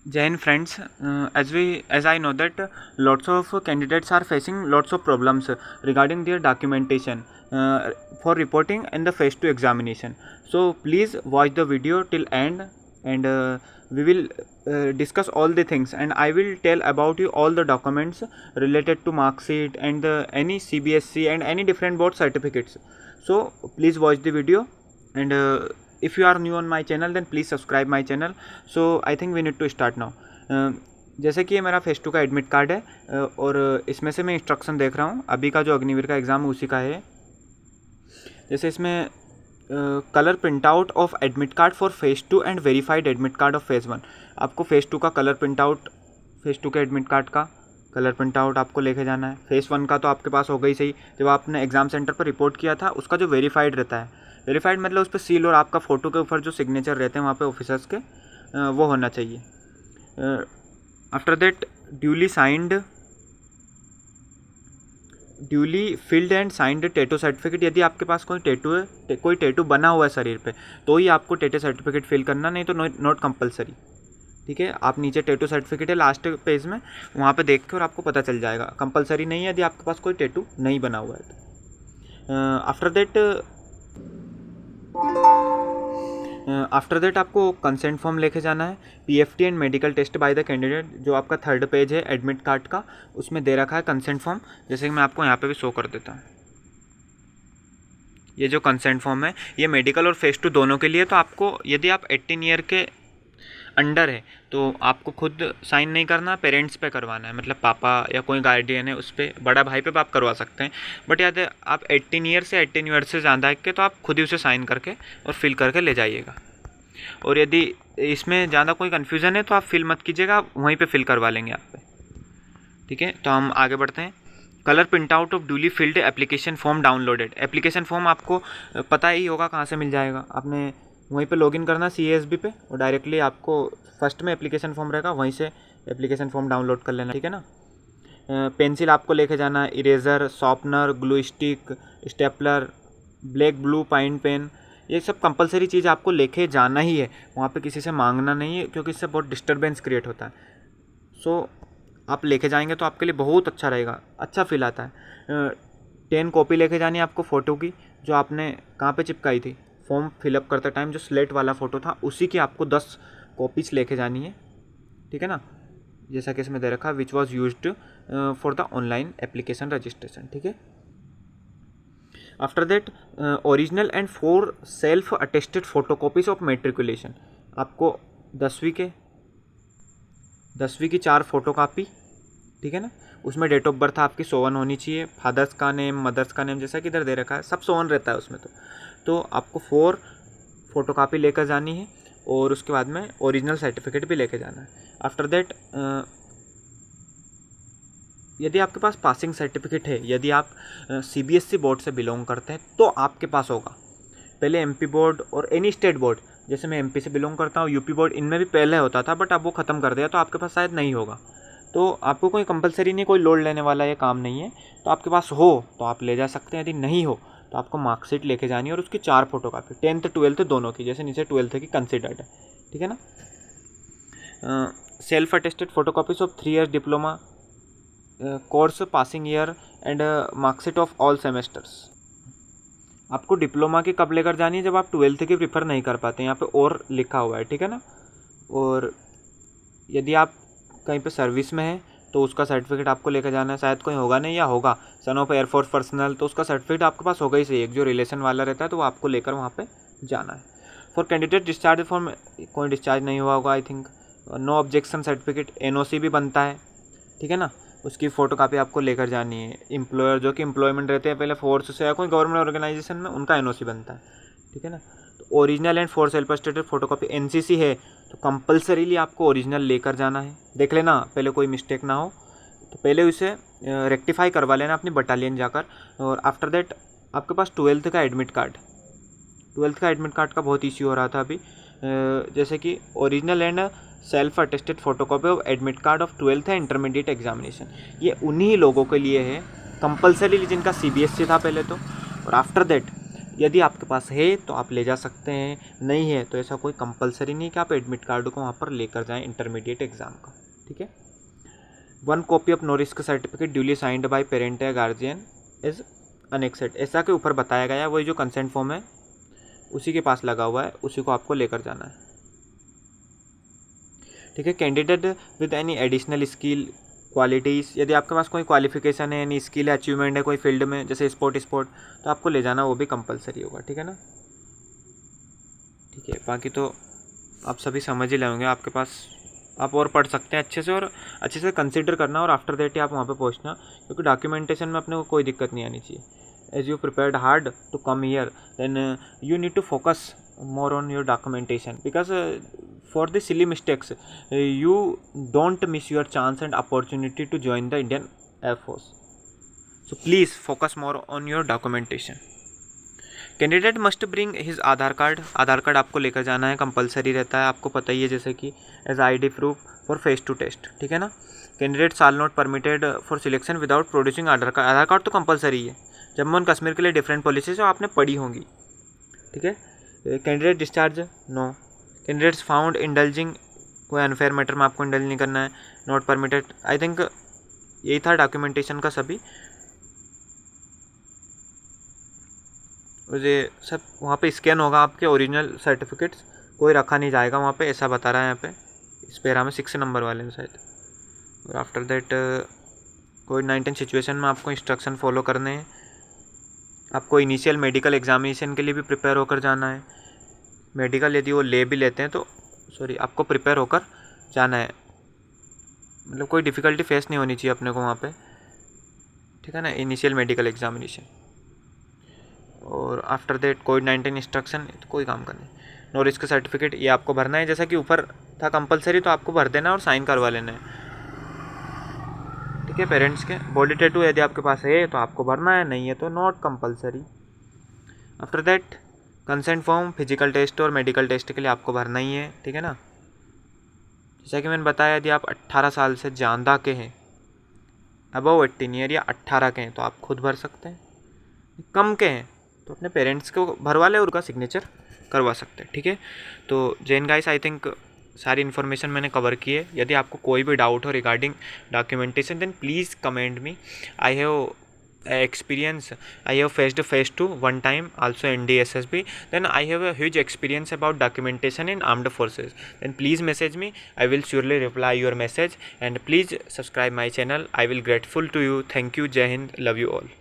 Jai Hind friends, as I know that lots of candidates are facing lots of problems regarding their documentation for reporting in the phase 2 examination. So please watch the video till end, and we will discuss all the things, and I will tell about you all the documents related to mark sheet and any CBSE and any different board certificates. So please watch the video, and if you are new on my channel then please subscribe my channel. So I think we need to start now. जैसे कि ये मेरा face 2 का admit card है, और इसमें से मैं इंस्ट्रक्शन देख रहा हूँ। अभी का जो अग्निवीर का एग्ज़ाम है उसी का है। जैसे इसमें colour print out of admit card for face 2 and verified admit card of phase 1। आपको फेस 2 का कलर प्रिंट आउट, फेस 2 के एडमिट कार्ड का कलर प्रिंट आउट आपको लेके जाना है। फेस 1 का तो आपके पास हो गई सही, जब आपने एग्ज़ाम सेंटर पर रिपोर्ट किया था उसका जो वेरीफाइड रहता है, वेरीफाइड मतलब उस पर सील और आपका फ़ोटो के ऊपर जो सिग्नेचर रहते हैं वहाँ पे ऑफिसर्स के, वो होना चाहिए। After that duly filled and signed tattoo certificate. यदि आपके पास कोई टैटू बना हुआ है शरीर पे तो ही आपको टैटू सर्टिफिकेट फिल करना, नहीं तो नॉट कंपलसरी। ठीक है, आप नीचे टैटू सर्टिफिकेट है लास्ट पेज में, वहाँ पे देख के और आपको पता चल जाएगा। कंपलसरी नहीं है यदि आपके पास कोई टैटू नहीं बना हुआ है तो। आफ्टर दैट आपको कंसेंट फॉर्म लेके जाना है। PFT and medical test by the candidate, जो आपका थर्ड पेज है एडमिट कार्ड का, उसमें दे रखा है कंसेंट फॉर्म। जैसे कि मैं आपको यहाँ पे भी शो कर देता हूँ। ये जो कंसेंट फॉर्म है ये मेडिकल और फेस 2 दोनों के लिए। तो आपको यदि आप 18 ईयर के अंडर है तो आपको खुद साइन नहीं करना, पेरेंट्स पे करवाना है। मतलब पापा या कोई गार्डियन है उस पर, बड़ा भाई पे आप करवा सकते हैं, बट याद है आप 18 ईयर से ज़्यादा है के तो आप खुद ही उसे साइन करके और फिल करके ले जाइएगा। और यदि इसमें ज़्यादा कोई कन्फ्यूज़न है तो आप फिल मत कीजिएगा, वहीं पे फिल करवा लेंगे आप पे। ठीक है, तो हम आगे बढ़ते हैं। Colour print out of duly field application form downloaded. Application form आपको पता ही होगा कहाँ से मिल जाएगा। आपने वहीं पे लॉगिन करना CASB पे, और डायरेक्टली आपको फर्स्ट में एप्लीकेशन फॉर्म रहेगा, वहीं से एप्लीकेशन फॉर्म डाउनलोड कर लेना। ठीक है ना। पेंसिल आपको लेके जाना, eraser, sharpener, glue stick, stapler, black blue pine pen, ये सब कंपलसरी चीज़ आपको लेके जाना ही है। वहाँ पे किसी से मांगना नहीं है, क्योंकि इससे बहुत डिस्टर्बेंस क्रिएट होता है। सो आप लेके जाएंगे तो आपके लिए बहुत अच्छा रहेगा, अच्छा फील आता है। 10 कॉपी लेके जानी है आपको फ़ोटो की, जो आपने कहाँ पे चिपकाई थी, फॉर्म फिलअप करते टाइम जो स्लेट वाला फ़ोटो था उसी की आपको 10 कॉपीज़ लेके जानी है। ठीक है ना, जैसा कि इसमें दे रखा, which was used for the online application registration. ठीक है। After that original and 4 self attested photocopies of matriculation. आपको 10वीं की 4 फोटोकॉपी, ठीक है ना, उसमें डेट ऑफ बर्थ आपकी 1 होनी चाहिए, फादर्स का नेम, मदर्स का नेम, जैसा कि इधर दे रखा है सब 1 रहता है उसमें। तो आपको 4 फोटोकॉपी लेकर जानी है, और उसके बाद में ओरिजिनल सर्टिफिकेट भी लेके जाना है। आफ्टर दैट यदि आपके पास पासिंग सर्टिफिकेट है, यदि आप CBSE बोर्ड से बिलोंग करते हैं तो आपके पास होगा। पहले MP बोर्ड और एनी स्टेट बोर्ड, जैसे मैं MP से बिलोंग करता हूँ, UP बोर्ड, इनमें भी पहले होता था, बट अब वो ख़त्म कर दिया, तो आपके पास शायद नहीं होगा। तो आपको कोई कंपलसरी नहीं, कोई लोड लेने वाला ये काम नहीं है। तो आपके पास हो तो आप ले जा सकते हैं, यदि नहीं हो तो आपको मार्कशीट लेके जानी है, और उसकी 4 फोटोकॉपी, 10th 12th दोनों की, जैसे नीचे 12th की कंसिडर्ड है। ठीक है ना। Self attested photocopies of 3 years diploma course passing year and marksheet of all semesters. आपको डिप्लोमा की कब लेकर जानी है, जब आप 12th की प्रिफर नहीं कर पाते, यहाँ पे और लिखा हुआ है। ठीक है ना। और यदि आप कहीं पे सर्विस में है तो उसका सर्टिफिकेट आपको लेकर जाना है। शायद कोई होगा नहीं, या होगा सन ऑफ एयरफोर्स पर्सनल, तो उसका सर्टिफिकेट आपके पास होगा ही सही, एक जो रिलेशन वाला रहता है, तो वो आपको लेकर वहाँ पे जाना है। फॉर कैंडिडेट डिस्चार्ज फॉर्म, कोई डिस्चार्ज नहीं हुआ होगा I think. No objection certificate, NOC भी बनता है। ठीक है ना, उसकी फ़ोटोकॉपी आपको लेकर जानी है। एम्प्लॉयर जो कि एम्प्लॉयमेंट रहते हैं पहले फोर्स से या कोई गवर्नमेंट ऑर्गेनाइजेशन में, उनका NOC बनता है। ठीक है ना। तो original and 4 self attested photocopy. NCC है तो कंपलसरीली आपको ओरिजिनल लेकर जाना है। देख लेना पहले कोई मिस्टेक ना हो, तो पहले उसे रेक्टिफाई करवा लेना अपनी बटालियन जाकर। और आफ्टर दैट आपके पास 12th का एडमिट कार्ड, 12th का एडमिट कार्ड का बहुत इश्यू हो रहा था अभी। जैसे कि original and self attested photocopy of admit card of 12th है इंटरमीडिएट एग्जामिनेशन, ये उन्हीं लोगों के लिए है कंपलसरी जिनका CBSE था पहले तो। और आफ्टर दैट यदि आपके पास है तो आप ले जा सकते हैं, नहीं है तो ऐसा कोई कंपलसरी नहीं कि आप एडमिट कार्ड को वहाँ पर लेकर जाएं इंटरमीडिएट एग्ज़ाम का, ठीक है। 1 copy of no risk certificate duly signed by parent या गार्जियन इज अनेक्सेड, ऐसा के ऊपर बताया गया है, वही जो कंसेंट फॉर्म है उसी के पास लगा हुआ है, उसी को आपको लेकर जाना है, ठीक है। Candidate with any additional skill qualities, यदि आपके पास कोई क्वालिफिकेशन है, एनी स्किल अचीवमेंट है कोई फील्ड में, जैसे स्पोर्ट तो आपको ले जाना, वो भी कंपलसरी होगा, ठीक है ना। ठीक है, बाकी तो आप सभी समझ ही लेंगे, आपके पास आप और पढ़ सकते हैं अच्छे से कंसिडर करना, और आफ्टर दैट ही आप वहाँ पे पहुँचना, क्योंकि डॉक्यूमेंटेशन में अपने को कोई दिक्कत नहीं आनी चाहिए। As you prepared hard to come here, then you need to focus more on your documentation, because for the silly mistakes you don't miss your chance and opportunity to join the Indian Air Force. So please focus more on your documentation. Candidate must bring his Aadhaar card आपको लेकर जाना है, compulsory रहता है, आपको पता ही है, जैसे कि as ID proof for face to test, ठीक है ना। Candidate shall not permitted for selection without producing Aadhaar card तो कंपलसरी है। जम्मू एंड कश्मीर के लिए डिफरेंट पॉलिसीज जो आपने पढ़ी होंगी, ठीक है। Candidate discharge no, candidates found indulging, कोई अनफेयर मैटर में आपको इंडल्ज नहीं करना है, नॉट परमिटेड। आई थिंक यही था डॉक्यूमेंटेशन का सभी, मुझे सब वहाँ पे स्कैन होगा आपके ओरिजिनल सर्टिफिकेट्स, कोई रखा नहीं जाएगा वहाँ पे, ऐसा बता रहा है यहाँ पे इस पैरा में 6 नंबर वाले में शायद। और आफ्टर दैट कोविड-19 सिचुएशन में आपको इंस्ट्रक्शन फॉलो करने हैं, आपको इनिशियल मेडिकल एग्जामिनेशन के लिए भी प्रिपेयर होकर जाना है। मेडिकल यदि वो ले भी लेते हैं तो आपको प्रिपेयर होकर जाना है, मतलब कोई डिफ़िकल्टी फेस नहीं होनी चाहिए अपने को वहाँ पे, ठीक है ना, इनिशियल मेडिकल एग्जामिनेशन। और आफ्टर दैट कोविड-19 इंस्ट्रक्शन, तो कोई काम का नहीं। नो रिस्क सर्टिफिकेट ये आपको भरना है, जैसा कि ऊपर था कंपलसरी, तो आपको भर देना और साइन करवा लेना है, ठीक है। पेरेंट्स के बॉडी टैटू यदि आपके पास है तो आपको भरना है, नहीं है तो not compulsory. After that consent form physical test और मेडिकल टेस्ट के लिए आपको भरना ही है, ठीक है ना। जैसा कि मैंने बताया, यदि आप 18 साल से ज़्यादा के हैं, अबव 18 ईयर या 18 के हैं, तो आप खुद भर सकते हैं। कम के हैं तो अपने पेरेंट्स को भरवा ले और उनका सिग्नेचर करवा सकते हैं, ठीक है। तो जैन गाइस, आई थिंक सारी इन्फॉर्मेशन मैंने कवर की है। यदि आपको कोई भी डाउट हो regarding documentation, then please comment me. I have experience, I have faced phase 2 one time also in DSSB, then I have a huge experience about documentation in armed forces, then please message me, I will surely reply your message, and please subscribe my channel, I will grateful to you. Thank you. Jai Hind, love you all.